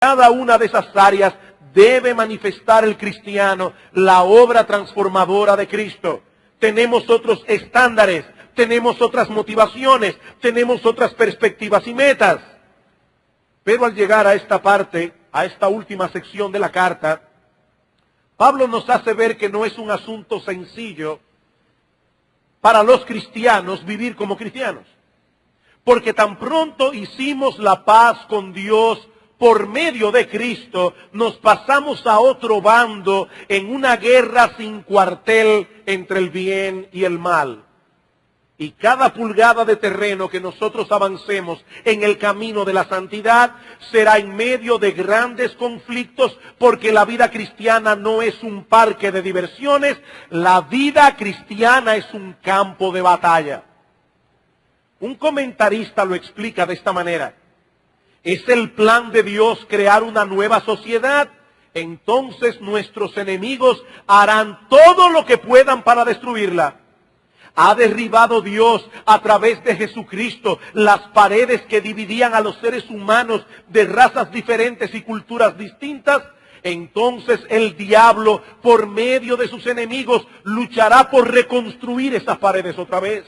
cada una de esas áreas debe manifestar el cristiano la obra transformadora de Cristo. Tenemos otros estándares, tenemos otras motivaciones, tenemos otras perspectivas y metas. Pero al llegar a esta parte, a esta última sección de la carta, Pablo nos hace ver que no es un asunto sencillo para los cristianos vivir como cristianos. Porque tan pronto hicimos la paz con Dios por medio de Cristo, nos pasamos a otro bando en una guerra sin cuartel entre el bien y el mal. Y cada pulgada de terreno que nosotros avancemos en el camino de la santidad será en medio de grandes conflictos, porque la vida cristiana no es un parque de diversiones, la vida cristiana es un campo de batalla. Un comentarista lo explica de esta manera: ¿es el plan de Dios crear una nueva sociedad? Entonces nuestros enemigos harán todo lo que puedan para destruirla. ¿Ha derribado Dios a través de Jesucristo las paredes que dividían a los seres humanos de razas diferentes y culturas distintas? Entonces el diablo, por medio de sus enemigos, luchará por reconstruir esas paredes otra vez.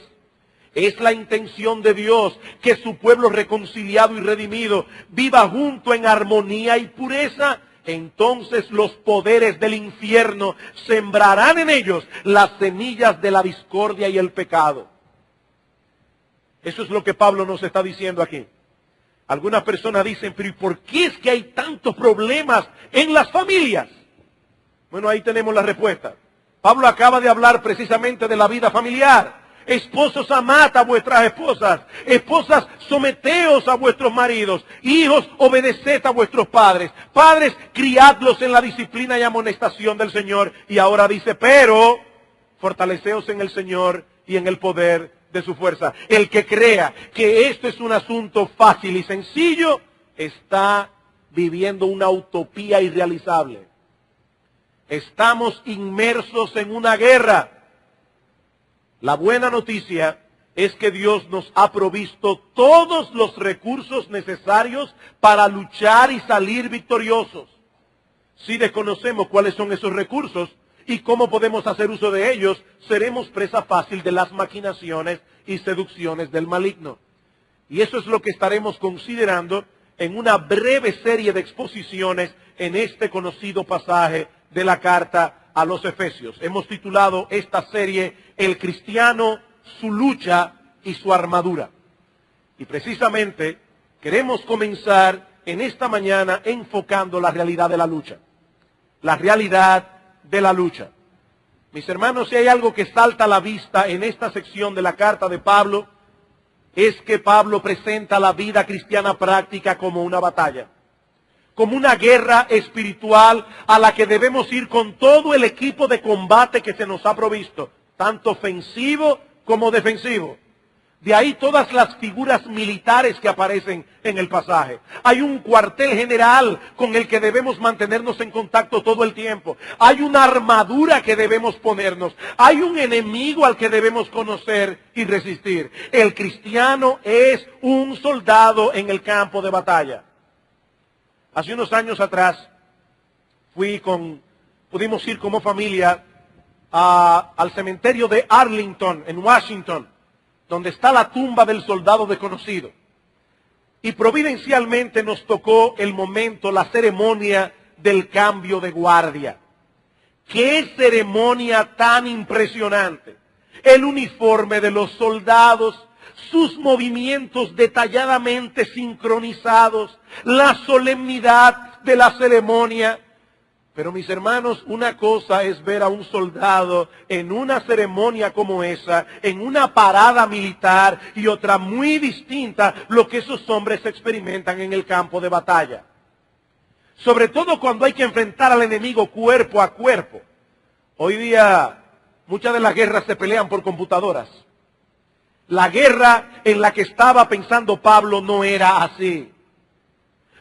Es la intención de Dios que su pueblo reconciliado y redimido viva junto en armonía y pureza. Entonces los poderes del infierno sembrarán en ellos las semillas de la discordia y el pecado. Eso es lo que Pablo nos está diciendo aquí. Algunas personas dicen, pero ¿y por qué es que hay tantos problemas en las familias? Bueno, ahí tenemos la respuesta. Pablo acaba de hablar precisamente de la vida familiar. Esposos, amad a vuestras esposas. Esposas, someteos a vuestros maridos. Hijos, obedeced a vuestros padres. Padres, criadlos en la disciplina y amonestación del Señor. Y ahora dice, pero fortaleceos en el Señor y en el poder de su fuerza. El que crea que esto es un asunto fácil y sencillo, está viviendo una utopía irrealizable. Estamos inmersos en una guerra. La buena noticia es que Dios nos ha provisto todos los recursos necesarios para luchar y salir victoriosos. Si desconocemos cuáles son esos recursos y cómo podemos hacer uso de ellos, seremos presa fácil de las maquinaciones y seducciones del maligno. Y eso es lo que estaremos considerando en una breve serie de exposiciones en este conocido pasaje de la carta a los Efesios. Hemos titulado esta serie El cristiano, su lucha y su armadura. Y precisamente queremos comenzar en esta mañana enfocando la realidad de la lucha. La realidad de la lucha. Mis hermanos, si hay algo que salta a la vista en esta sección de la carta de Pablo, es que Pablo presenta la vida cristiana práctica como una batalla. Como una guerra espiritual a la que debemos ir con todo el equipo de combate que se nos ha provisto, tanto ofensivo como defensivo. De ahí todas las figuras militares que aparecen en el pasaje. Hay un cuartel general con el que debemos mantenernos en contacto todo el tiempo. Hay una armadura que debemos ponernos. Hay un enemigo al que debemos conocer y resistir. El cristiano es un soldado en el campo de batalla. Hace unos años atrás pudimos ir como familia al cementerio de Arlington, en Washington, donde está la tumba del soldado desconocido. Y providencialmente nos tocó el momento, la ceremonia del cambio de guardia. ¡Qué ceremonia tan impresionante! El uniforme de los soldados, sus movimientos detalladamente sincronizados, la solemnidad de la ceremonia. Pero mis hermanos, una cosa es ver a un soldado en una ceremonia como esa, en una parada militar, y otra muy distinta, lo que esos hombres experimentan en el campo de batalla. Sobre todo cuando hay que enfrentar al enemigo cuerpo a cuerpo. Hoy día muchas de las guerras se pelean por computadoras. La guerra en la que estaba pensando Pablo no era así.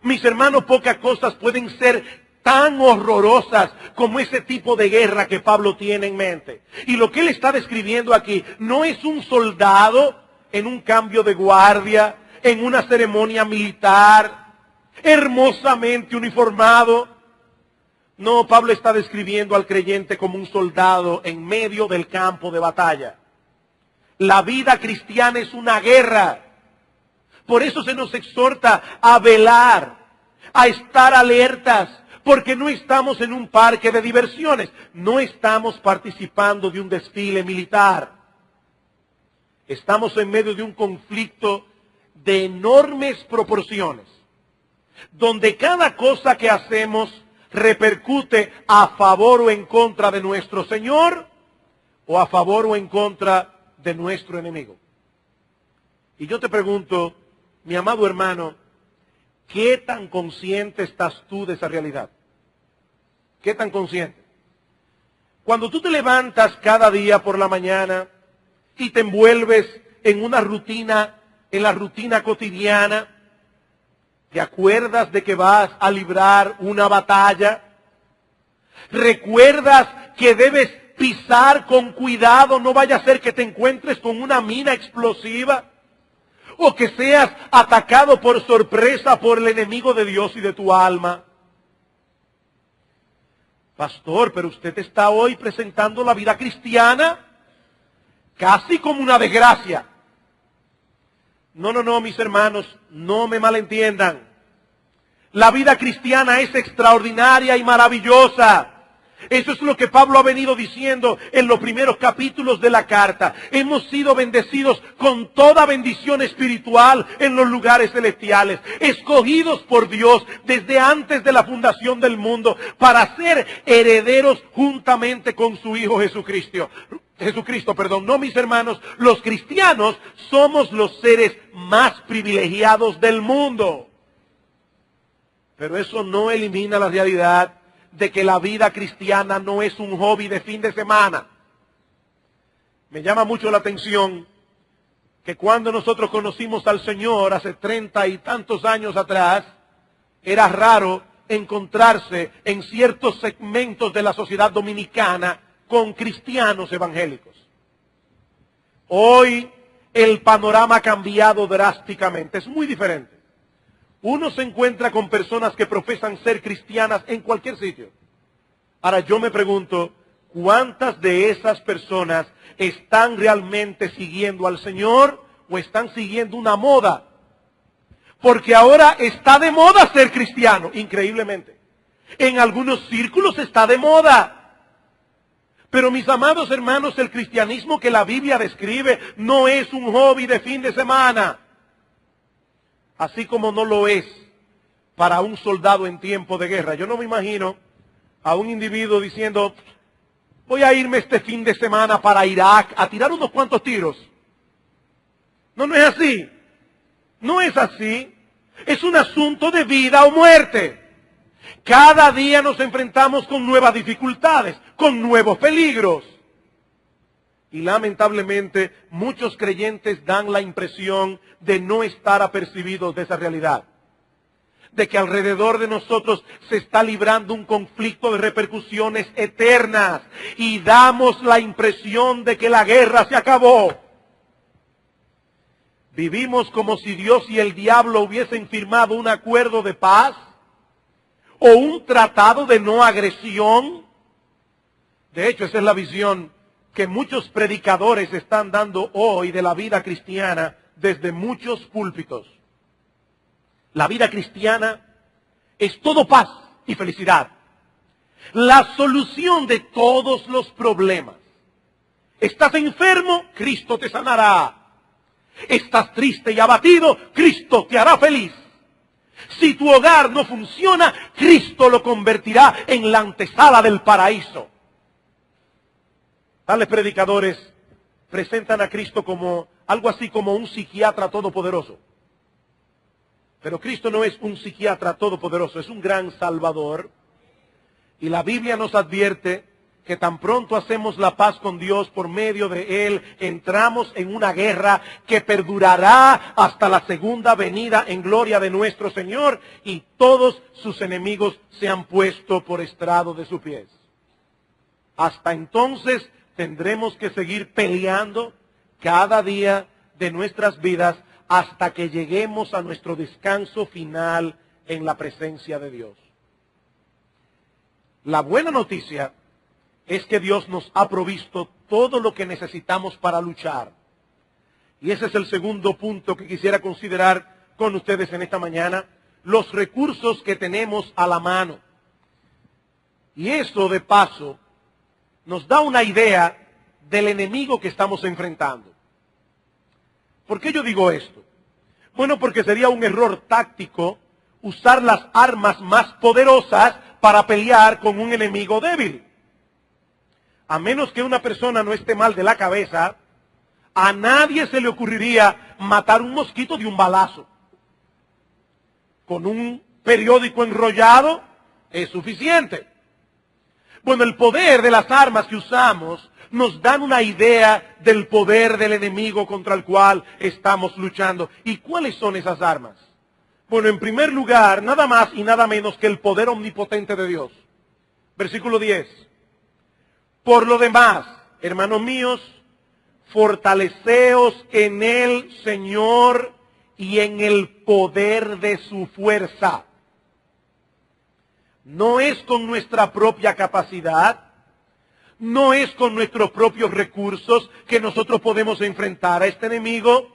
Mis hermanos, pocas cosas pueden ser tan horrorosas como ese tipo de guerra que Pablo tiene en mente. Y lo que él está describiendo aquí no es un soldado en un cambio de guardia, en una ceremonia militar. hermosamente uniformado. No, Pablo está describiendo al creyente como un soldado en medio del campo de batalla. La vida cristiana es una guerra. Por eso se nos exhorta a velar, a estar alertas, porque no estamos en un parque de diversiones, no estamos participando de un desfile militar. Estamos en medio de un conflicto de enormes proporciones, donde cada cosa que hacemos repercute a favor o en contra de nuestro Señor o a favor o en contra de nuestro enemigo. Y yo te pregunto, mi amado hermano, ¿qué tan consciente estás tú de esa realidad? ¿Qué tan consciente? Cuando tú te levantas cada día por la mañana y te envuelves en una rutina, en la rutina cotidiana, ¿te acuerdas de que vas a librar una batalla? ¿Recuerdas que debes pisar con cuidado? No vaya a ser que te encuentres con una mina explosiva o que seas atacado por sorpresa por el enemigo de Dios y de tu alma. Pastor, pero usted está hoy presentando la vida cristiana casi como una desgracia. No, mis hermanos, no me malentiendan. La vida cristiana es extraordinaria y maravillosa. Eso es lo que Pablo ha venido diciendo en los primeros capítulos de la carta. Hemos sido bendecidos con toda bendición espiritual en los lugares celestiales, escogidos por Dios desde antes de la fundación del mundo para ser herederos juntamente con su Hijo Jesucristo. No, mis hermanos, los cristianos somos los seres más privilegiados del mundo. Pero eso no elimina la realidad de que la vida cristiana no es un hobby de fin de semana. Me llama mucho la atención que cuando nosotros conocimos al Señor hace 30 y tantos años atrás, era raro encontrarse en ciertos segmentos de la sociedad dominicana con cristianos evangélicos. Hoy el panorama ha cambiado drásticamente, es muy diferente. Uno se encuentra con personas que profesan ser cristianas en cualquier sitio. Ahora yo me pregunto, ¿cuántas de esas personas están realmente siguiendo al Señor o están siguiendo una moda? Porque ahora está de moda ser cristiano, increíblemente. En algunos círculos está de moda. Pero mis amados hermanos, el cristianismo que la Biblia describe no es un hobby de fin de semana. Así como no lo es para un soldado en tiempo de guerra. Yo no me imagino a un individuo diciendo, voy a irme este fin de semana para Irak a tirar unos cuantos tiros. No es así. No es así. Es un asunto de vida o muerte. Cada día nos enfrentamos con nuevas dificultades, con nuevos peligros. Y lamentablemente muchos creyentes dan la impresión de no estar apercibidos de esa realidad. De que alrededor de nosotros se está librando un conflicto de repercusiones eternas. Y damos la impresión de que la guerra se acabó. Vivimos como si Dios y el diablo hubiesen firmado un acuerdo de paz o un tratado de no agresión. De hecho, esa es la visión que muchos predicadores están dando hoy de la vida cristiana desde muchos púlpitos. La vida cristiana es todo paz y felicidad. La solución de todos los problemas. ¿Estás enfermo? Cristo te sanará. ¿Estás triste y abatido? Cristo te hará feliz. Si tu hogar no funciona, Cristo lo convertirá en la antesala del paraíso. Tales predicadores presentan a Cristo como algo así como un psiquiatra todopoderoso. Pero Cristo no es un psiquiatra todopoderoso, es un gran salvador. Y la Biblia nos advierte que tan pronto hacemos la paz con Dios por medio de Él, entramos en una guerra que perdurará hasta la segunda venida en gloria de nuestro Señor y todos sus enemigos se han puesto por estrado de sus pies. Hasta entonces tendremos que seguir peleando cada día de nuestras vidas hasta que lleguemos a nuestro descanso final en la presencia de Dios. La buena noticia es que Dios nos ha provisto todo lo que necesitamos para luchar. Y ese es el segundo punto que quisiera considerar con ustedes en esta mañana, los recursos que tenemos a la mano. Y eso, de paso, nos da una idea del enemigo que estamos enfrentando. ¿Por qué yo digo esto? Bueno, porque sería un error táctico usar las armas más poderosas para pelear con un enemigo débil. A menos que una persona no esté mal de la cabeza, a nadie se le ocurriría matar un mosquito de un balazo. Con un periódico enrollado es suficiente. Bueno, el poder de las armas que usamos nos dan una idea del poder del enemigo contra el cual estamos luchando. ¿Y cuáles son esas armas? Bueno, en primer lugar, nada más y nada menos que el poder omnipotente de Dios. Versículo 10. Por lo demás, hermanos míos, fortaleceos en el Señor y en el poder de su fuerza. No es con nuestra propia capacidad, no es con nuestros propios recursos que nosotros podemos enfrentar a este enemigo.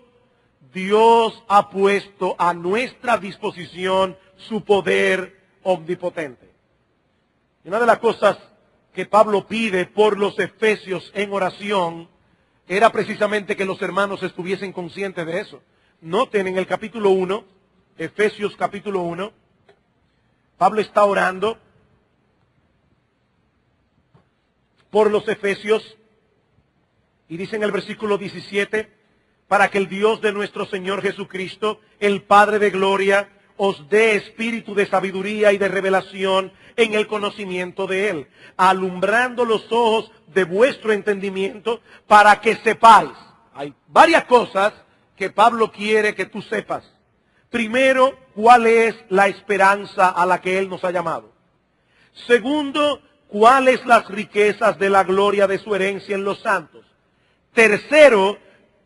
Dios ha puesto a nuestra disposición su poder omnipotente. Y una de las cosas que Pablo pide por los efesios en oración era precisamente que los hermanos estuviesen conscientes de eso. Noten en el capítulo 1, Efesios capítulo 1, Pablo está orando por los efesios y dice en el versículo 17, para que el Dios de nuestro Señor Jesucristo, el Padre de gloria, os dé espíritu de sabiduría y de revelación en el conocimiento de Él, alumbrando los ojos de vuestro entendimiento para que sepáis. Hay varias cosas que Pablo quiere que tú sepas. Primero, ¿cuál es la esperanza a la que Él nos ha llamado? Segundo, ¿cuáles las riquezas de la gloria de su herencia en los santos? Tercero,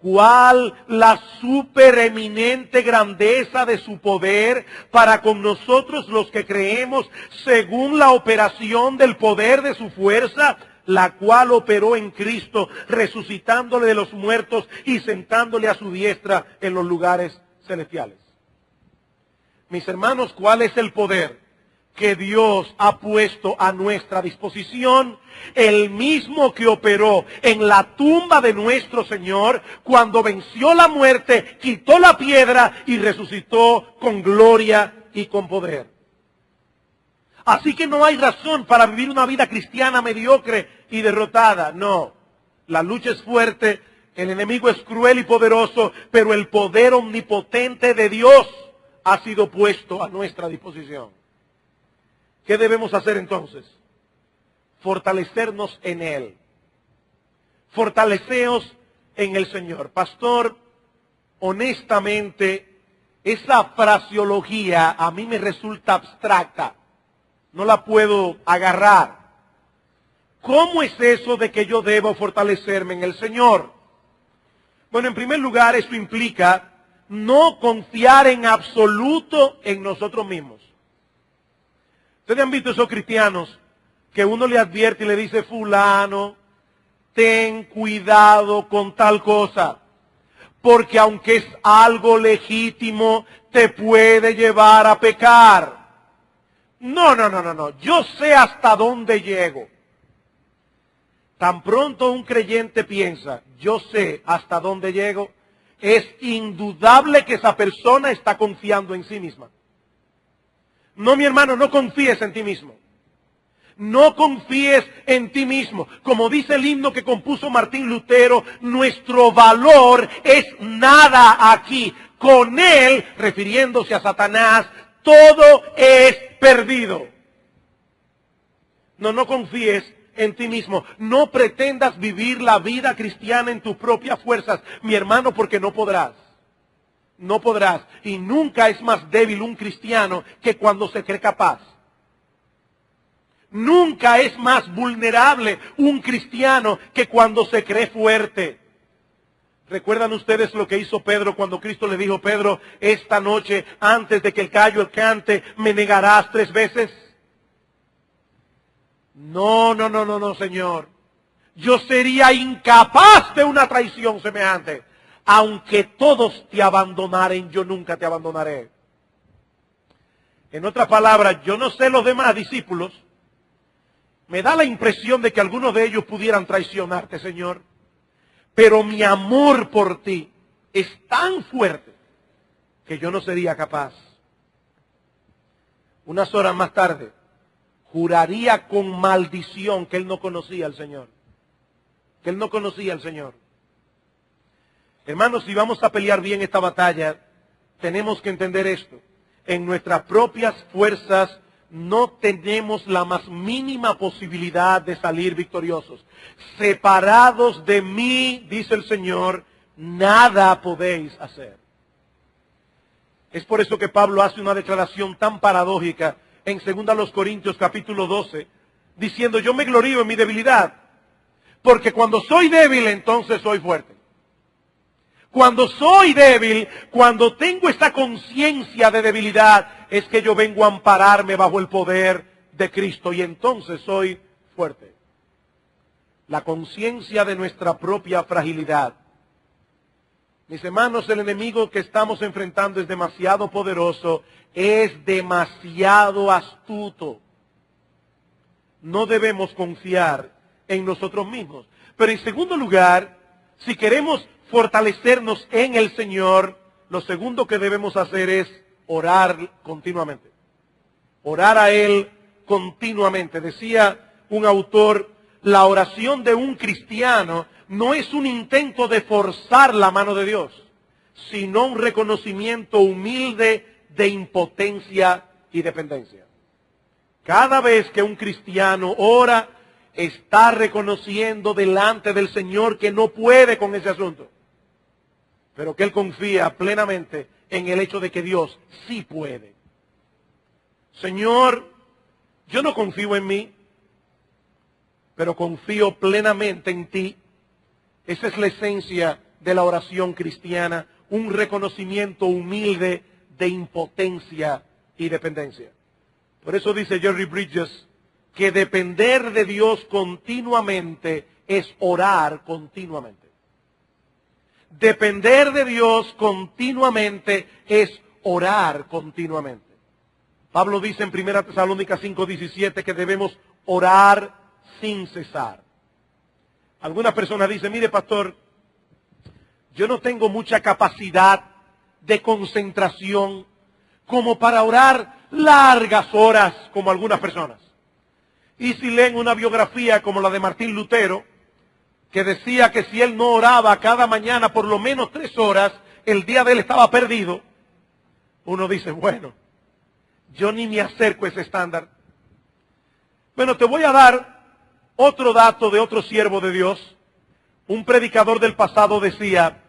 ¿cuál la supereminente grandeza de su poder para con nosotros los que creemos según la operación del poder de su fuerza, la cual operó en Cristo, resucitándole de los muertos y sentándole a su diestra en los lugares celestiales? Mis hermanos, ¿cuál es el poder que Dios ha puesto a nuestra disposición? El mismo que operó en la tumba de nuestro Señor cuando venció la muerte, quitó la piedra y resucitó con gloria y con poder. Así que no hay razón para vivir una vida cristiana mediocre y derrotada. No, la lucha es fuerte, el enemigo es cruel y poderoso, pero el poder omnipotente de Dios ha sido puesto a nuestra disposición. ¿Qué debemos hacer entonces? Fortalecernos en Él. Fortaleceos en el Señor. Pastor, honestamente, esa fraseología a mí me resulta abstracta. No la puedo agarrar. ¿Cómo es eso de que yo debo fortalecerme en el Señor? Bueno, en primer lugar, eso implica no confiar en absoluto en nosotros mismos. ¿Ustedes han visto esos cristianos que uno le advierte y le dice, fulano, ten cuidado con tal cosa, porque aunque es algo legítimo, te puede llevar a pecar? No, yo sé hasta dónde llego. Tan pronto un creyente piensa, yo sé hasta dónde llego, es indudable que esa persona está confiando en sí misma. No, mi hermano, no confíes en ti mismo. No confíes en ti mismo. Como dice el himno que compuso Martín Lutero, nuestro valor es nada aquí. Con él, refiriéndose a Satanás, todo es perdido. No confíes en ti mismo. No pretendas vivir la vida cristiana en tus propias fuerzas, mi hermano, porque no podrás. No podrás. Y nunca es más débil un cristiano que cuando se cree capaz. Nunca es más vulnerable un cristiano que cuando se cree fuerte. ¿Recuerdan ustedes lo que hizo Pedro cuando Cristo le dijo, Pedro, esta noche, antes de que el gallo cante, me negarás 3 veces? No, Señor. Yo sería incapaz de una traición semejante. Aunque todos te abandonaren, yo nunca te abandonaré. En otras palabras, yo no sé los demás discípulos. Me da la impresión de que algunos de ellos pudieran traicionarte, Señor. Pero mi amor por ti es tan fuerte que yo no sería capaz. Unas horas más tarde, juraría con maldición que él no conocía al Señor. Que él no conocía al Señor. Hermanos, si vamos a pelear bien esta batalla, tenemos que entender esto. En nuestras propias fuerzas no tenemos la más mínima posibilidad de salir victoriosos. Separados de mí, dice el Señor, nada podéis hacer. Es por eso que Pablo hace una declaración tan paradójica en 2 Corintios capítulo 12, diciendo, yo me glorío en mi debilidad, porque cuando soy débil, entonces soy fuerte. Cuando soy débil, cuando tengo esta conciencia de debilidad, es que yo vengo a ampararme bajo el poder de Cristo y entonces soy fuerte. La conciencia de nuestra propia fragilidad. Mis hermanos, el enemigo que estamos enfrentando es demasiado poderoso, es demasiado astuto. No debemos confiar en nosotros mismos. Pero en segundo lugar, si queremos fortalecernos en el Señor, lo segundo que debemos hacer es orar continuamente. Orar a Él continuamente. Decía un autor, la oración de un cristiano no es un intento de forzar la mano de Dios, sino un reconocimiento humilde de impotencia y dependencia. Cada vez que un cristiano ora, está reconociendo delante del Señor que no puede con ese asunto, pero que él confía plenamente en el hecho de que Dios sí puede. Señor, yo no confío en mí, pero confío plenamente en ti. Esa es la esencia de la oración cristiana, un reconocimiento humilde de impotencia y dependencia. Por eso dice Jerry Bridges que depender de Dios continuamente es orar continuamente. Depender de Dios continuamente es orar continuamente. Pablo dice en 1 Tesalónicas 5:17 que debemos orar sin cesar. Algunas personas dicen, mire pastor, yo no tengo mucha capacidad de concentración como para orar largas horas como algunas personas. Y si leen una biografía como la de Martín Lutero, que decía que si él no oraba cada mañana por lo menos 3 horas, el día de él estaba perdido, uno dice, bueno, yo ni me acerco a ese estándar. Bueno, te voy a dar otro dato de otro siervo de Dios. Un predicador del pasado decía,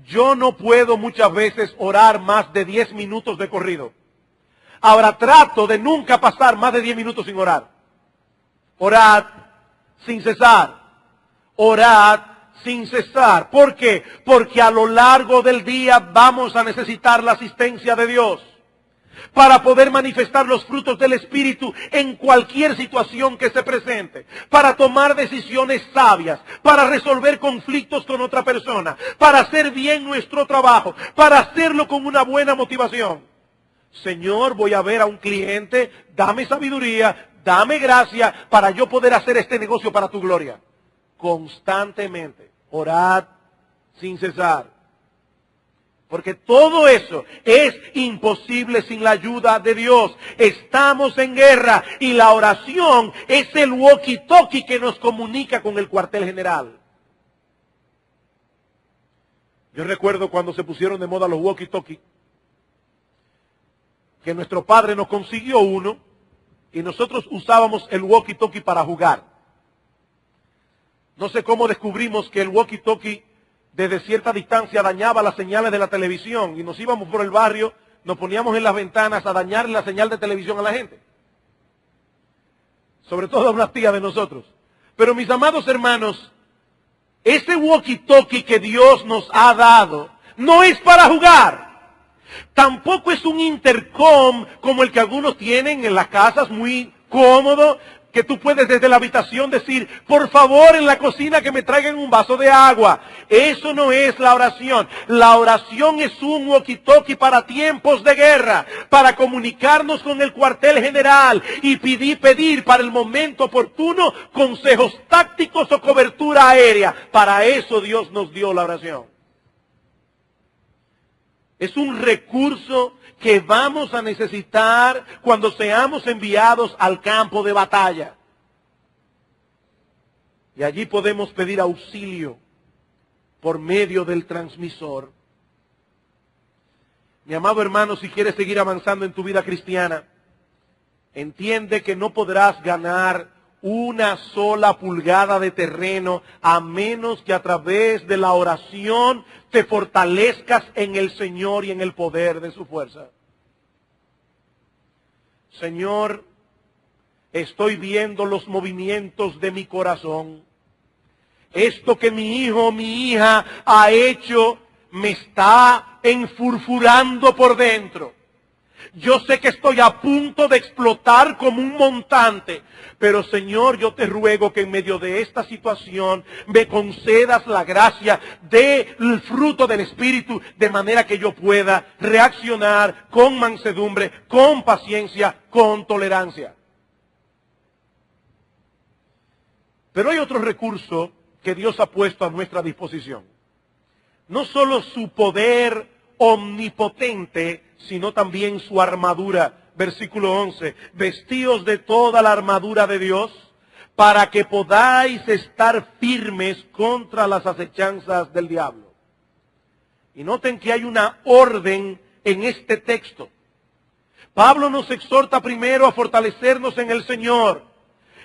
yo no puedo muchas veces orar más de 10 minutos de corrido. Ahora trato de nunca pasar más de 10 minutos sin orar. Orad sin cesar. Orad sin cesar. ¿Por qué? Porque a lo largo del día vamos a necesitar la asistencia de Dios para poder manifestar los frutos del Espíritu en cualquier situación que se presente, para tomar decisiones sabias, para resolver conflictos con otra persona, para hacer bien nuestro trabajo, para hacerlo con una buena motivación. Señor, voy a ver a un cliente, dame sabiduría, dame gracia para yo poder hacer este negocio para tu gloria. Constantemente, orad sin cesar. Porque todo eso es imposible sin la ayuda de Dios. Estamos en guerra y la oración es el walkie-talkie que nos comunica con el cuartel general. Yo recuerdo cuando se pusieron de moda los walkie-talkie, que nuestro padre nos consiguió uno y nosotros usábamos el walkie-talkie para jugar. No sé cómo descubrimos que el walkie-talkie desde cierta distancia dañaba las señales de la televisión y nos íbamos por el barrio, nos poníamos en las ventanas a dañar la señal de televisión a la gente. Sobre todo a unas tías de nosotros. Pero mis amados hermanos, Ese walkie-talkie que Dios nos ha dado no es para jugar. Tampoco es un intercom como el que algunos tienen en las casas, muy cómodo, que tú puedes desde la habitación decir, por favor en la cocina que me traigan un vaso de agua. Eso no es la oración. La oración es un walkie-talkie para tiempos de guerra, para comunicarnos con el cuartel general y pedir para el momento oportuno consejos tácticos o cobertura aérea. Para eso Dios nos dio la oración. Es un recurso que vamos a necesitar cuando seamos enviados al campo de batalla. Y allí podemos pedir auxilio por medio del transmisor. Mi amado hermano, si quieres seguir avanzando en tu vida cristiana, entiende que no podrás ganar una sola pulgada de terreno a menos que a través de la oración te fortalezcas en el Señor y en el poder de su fuerza. Señor, estoy viendo los movimientos de mi corazón. Esto que mi hijo o mi hija ha hecho me está enfurfurando por dentro. Yo sé que estoy a punto de explotar como un montante, pero Señor, yo te ruego que en medio de esta situación me concedas la gracia del fruto del Espíritu, de manera que yo pueda reaccionar con mansedumbre, con paciencia, con tolerancia. Pero hay otro recurso que Dios ha puesto a nuestra disposición. No solo su poder omnipotente, sino también su armadura. Versículo 11, vestíos de toda la armadura de Dios, para que podáis estar firmes contra las acechanzas del diablo. Y noten que hay una orden en este texto. Pablo nos exhorta primero a fortalecernos en el Señor,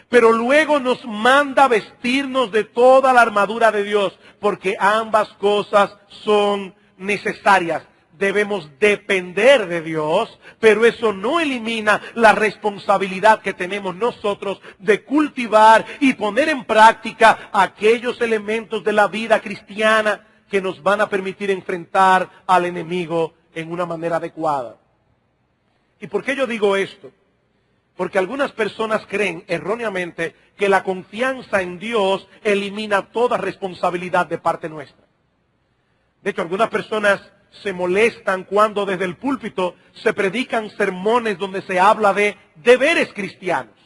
pero luego nos manda vestirnos de toda la armadura de Dios, porque ambas cosas son necesarias. Debemos depender de Dios, pero eso no elimina la responsabilidad que tenemos nosotros de cultivar y poner en práctica aquellos elementos de la vida cristiana que nos van a permitir enfrentar al enemigo en una manera adecuada. ¿Y por qué yo digo esto? Porque algunas personas creen erróneamente que la confianza en Dios elimina toda responsabilidad de parte nuestra. De hecho, algunas personas se molestan cuando desde el púlpito se predican sermones donde se habla de deberes cristianos.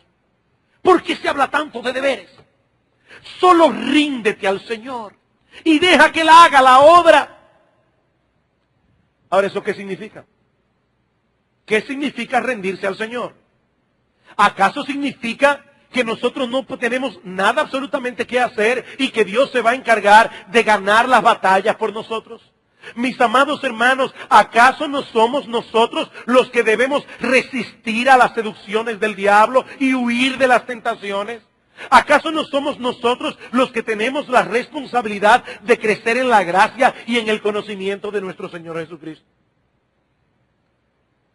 ¿Por qué se habla tanto de deberes? Solo ríndete al Señor y deja que Él haga la obra. Ahora, ¿eso qué significa? ¿Qué significa rendirse al Señor? ¿Acaso significa que nosotros no tenemos nada absolutamente que hacer y que Dios se va a encargar de ganar las batallas por nosotros? Mis amados hermanos, ¿acaso no somos nosotros los que debemos resistir a las seducciones del diablo y huir de las tentaciones? ¿Acaso no somos nosotros los que tenemos la responsabilidad de crecer en la gracia y en el conocimiento de nuestro Señor Jesucristo?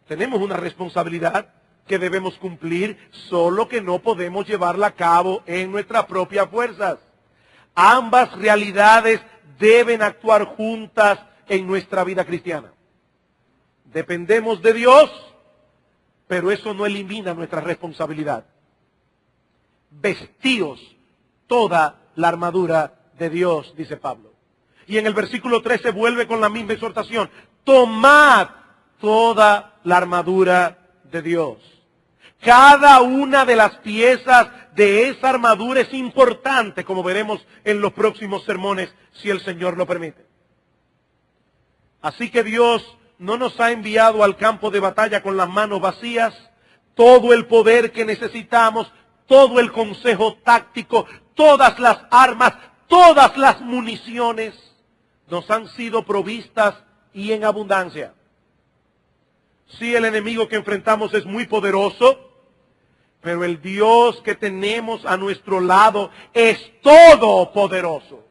Tenemos una responsabilidad que debemos cumplir, solo que no podemos llevarla a cabo en nuestras propias fuerzas. Ambas realidades deben actuar juntas en nuestra vida cristiana. Dependemos de Dios, pero eso no elimina nuestra responsabilidad. Vestíos toda la armadura de Dios, dice Pablo. Y en el versículo 13 vuelve con la misma exhortación. Tomad toda la armadura de Dios. Cada una de las piezas de esa armadura es importante, como veremos en los próximos sermones, si el Señor lo permite. Así que Dios no nos ha enviado al campo de batalla con las manos vacías. Todo el poder que necesitamos, todo el consejo táctico, todas las armas, todas las municiones nos han sido provistas y en abundancia. Sí, el enemigo que enfrentamos es muy poderoso, pero el Dios que tenemos a nuestro lado es todopoderoso.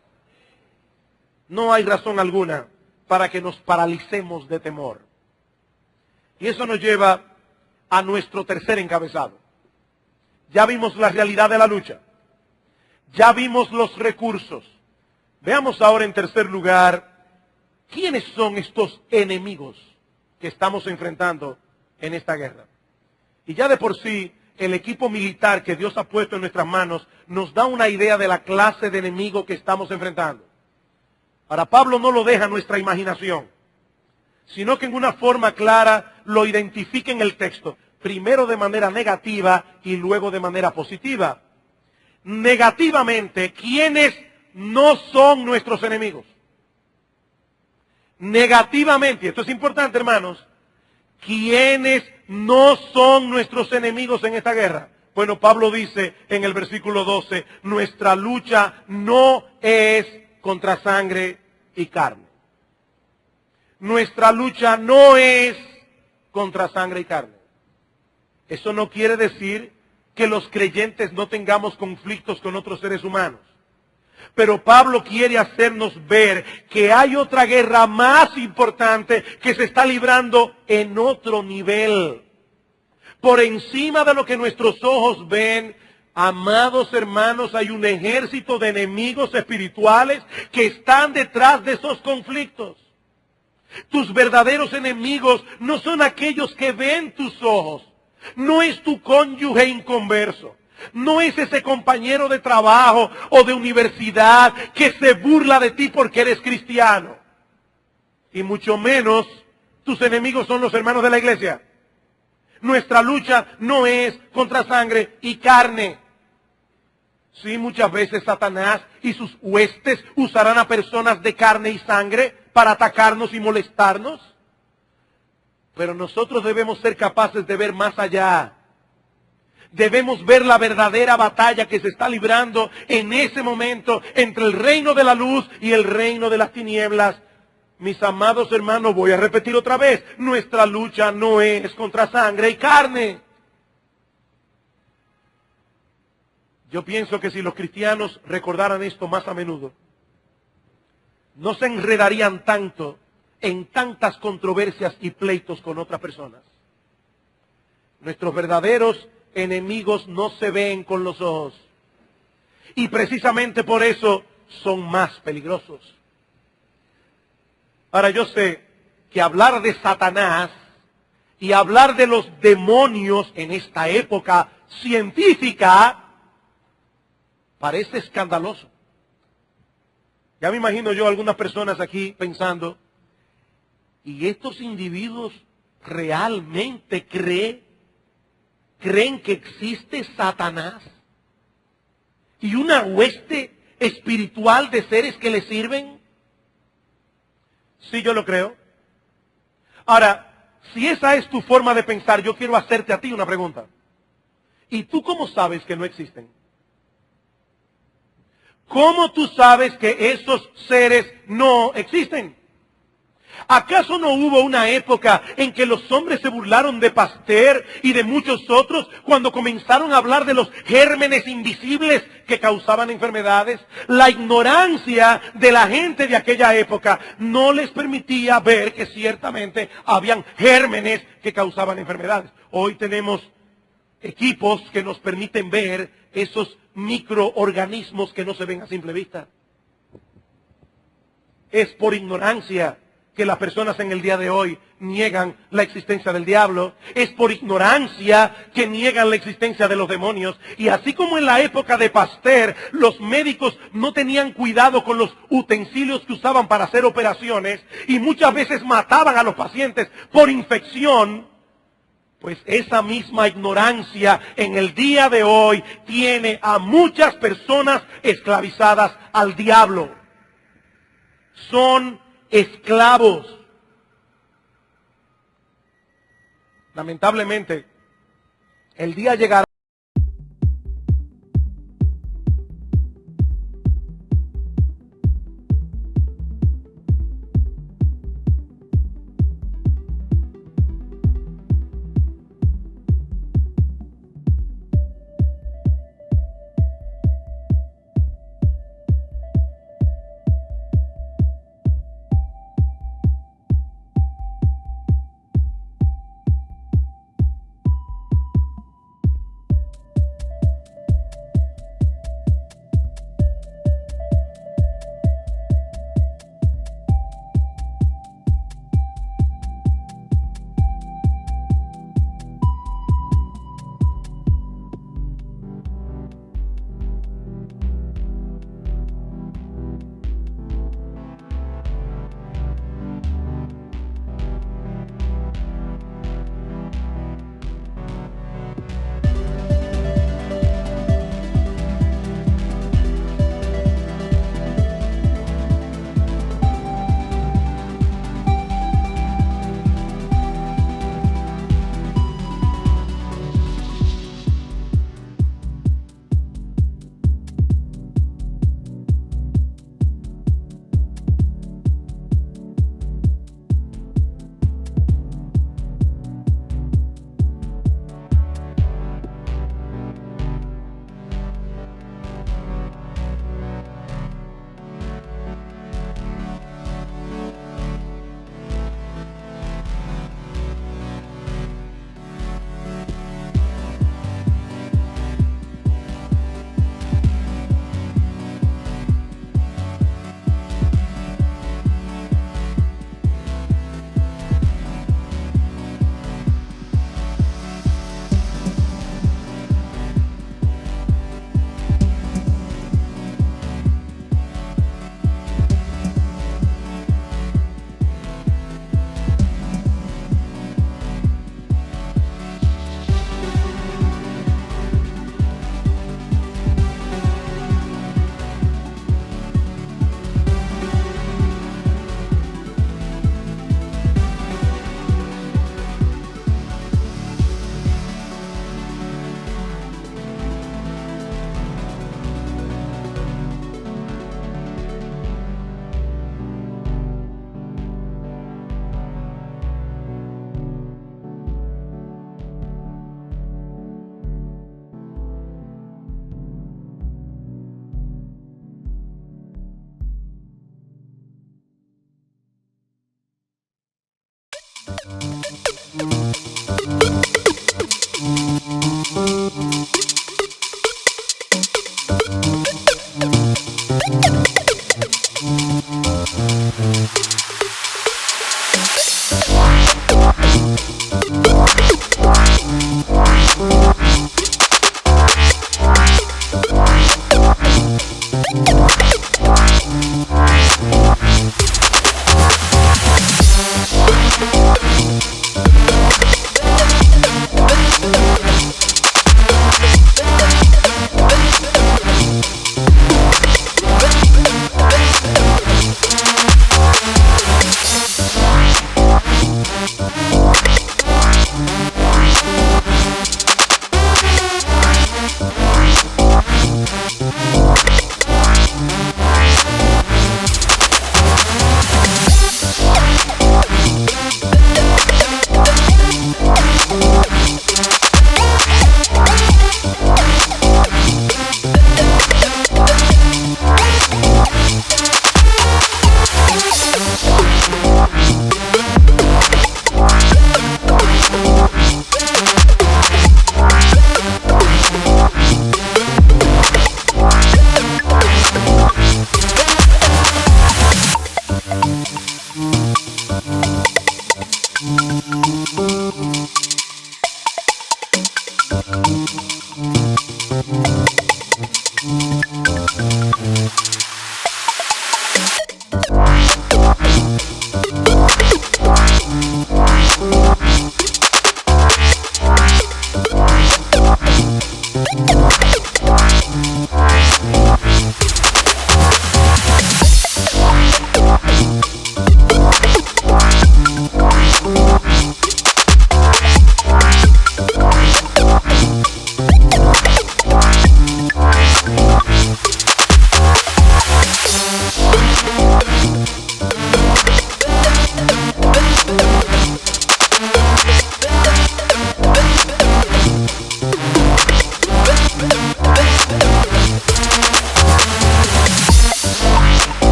No hay razón alguna para que nos paralicemos de temor. Y eso nos lleva a nuestro tercer encabezado. Ya vimos la realidad de la lucha. Ya vimos los recursos. Veamos ahora en tercer lugar, ¿quiénes son estos enemigos que estamos enfrentando en esta guerra? Y ya de por sí, el equipo militar que Dios ha puesto en nuestras manos nos da una idea de la clase de enemigo que estamos enfrentando. Ahora, Pablo no lo deja a nuestra imaginación, sino que en una forma clara lo identifica en el texto, primero de manera negativa y luego de manera positiva. Negativamente, ¿quiénes no son nuestros enemigos? Negativamente, esto es importante, hermanos, ¿quiénes no son nuestros enemigos en esta guerra? Bueno, Pablo dice en el versículo 12, nuestra lucha no es contra sangre y carne. Nuestra lucha no es contra sangre y carne. Eso no quiere decir que los creyentes no tengamos conflictos con otros seres humanos. Pero Pablo quiere hacernos ver que hay otra guerra más importante que se está librando en otro nivel. Por encima de lo que nuestros ojos ven, amados hermanos, hay un ejército de enemigos espirituales que están detrás de esos conflictos. Tus verdaderos enemigos no son aquellos que ven tus ojos. No es tu cónyuge inconverso. No es ese compañero de trabajo o de universidad que se burla de ti porque eres cristiano. Y mucho menos tus enemigos son los hermanos de la iglesia. Nuestra lucha no es contra sangre y carne. Sí, muchas veces Satanás y sus huestes usarán a personas de carne y sangre para atacarnos y molestarnos. Pero nosotros debemos ser capaces de ver más allá. Debemos ver la verdadera batalla que se está librando en ese momento entre el reino de la luz y el reino de las tinieblas. Mis amados hermanos, voy a repetir otra vez, nuestra lucha no es contra sangre y carne. Yo pienso que si los cristianos recordaran esto más a menudo, no se enredarían tanto en tantas controversias y pleitos con otras personas. Nuestros verdaderos enemigos no se ven con los ojos. Y precisamente por eso son más peligrosos. Ahora yo sé que hablar de Satanás y hablar de los demonios en esta época científica parece escandaloso. Ya me imagino yo algunas personas aquí pensando, ¿y estos individuos realmente creen que existe Satanás y una hueste espiritual de seres que le sirven? Sí, yo lo creo. Ahora, si esa es tu forma de pensar, yo quiero hacerte a ti una pregunta. ¿Y tú cómo sabes que no existen? ¿Cómo tú sabes que esos seres no existen? ¿Acaso no hubo una época en que los hombres se burlaron de Pasteur y de muchos otros cuando comenzaron a hablar de los gérmenes invisibles que causaban enfermedades? La ignorancia de la gente de aquella época no les permitía ver que ciertamente habían gérmenes que causaban enfermedades. Hoy tenemos equipos que nos permiten ver esos microorganismos que no se ven a simple vista. Es por ignorancia que las personas en el día de hoy niegan la existencia del diablo. Es por ignorancia que niegan la existencia de los demonios. Y así como en la época de Pasteur, los médicos no tenían cuidado con los utensilios que usaban para hacer operaciones y muchas veces mataban a los pacientes por infección, pues esa misma ignorancia en el día de hoy tiene a muchas personas esclavizadas al diablo. Son esclavos. Lamentablemente, el día llegará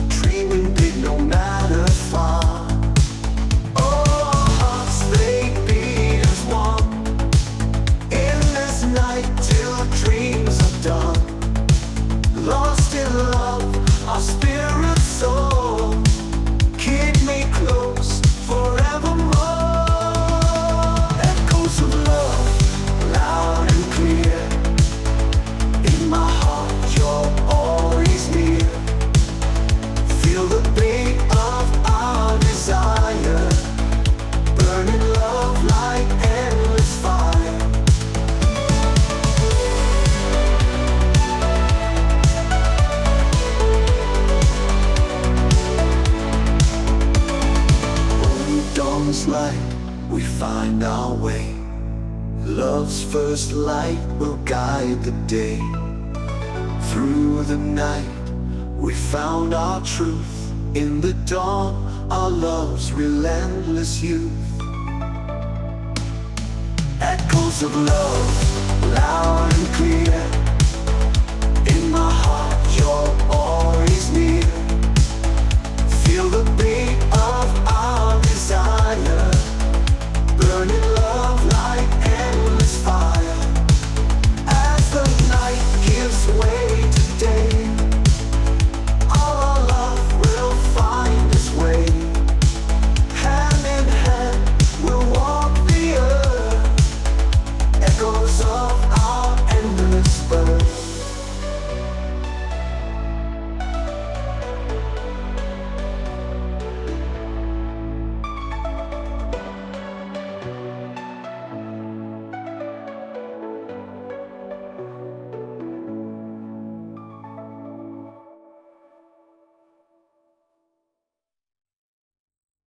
Dreaming big no matter far. Oh, our hearts first light will guide the day. Through the night, we found our truth. In the dawn, our love's relentless youth. Echoes of love, loud and clear,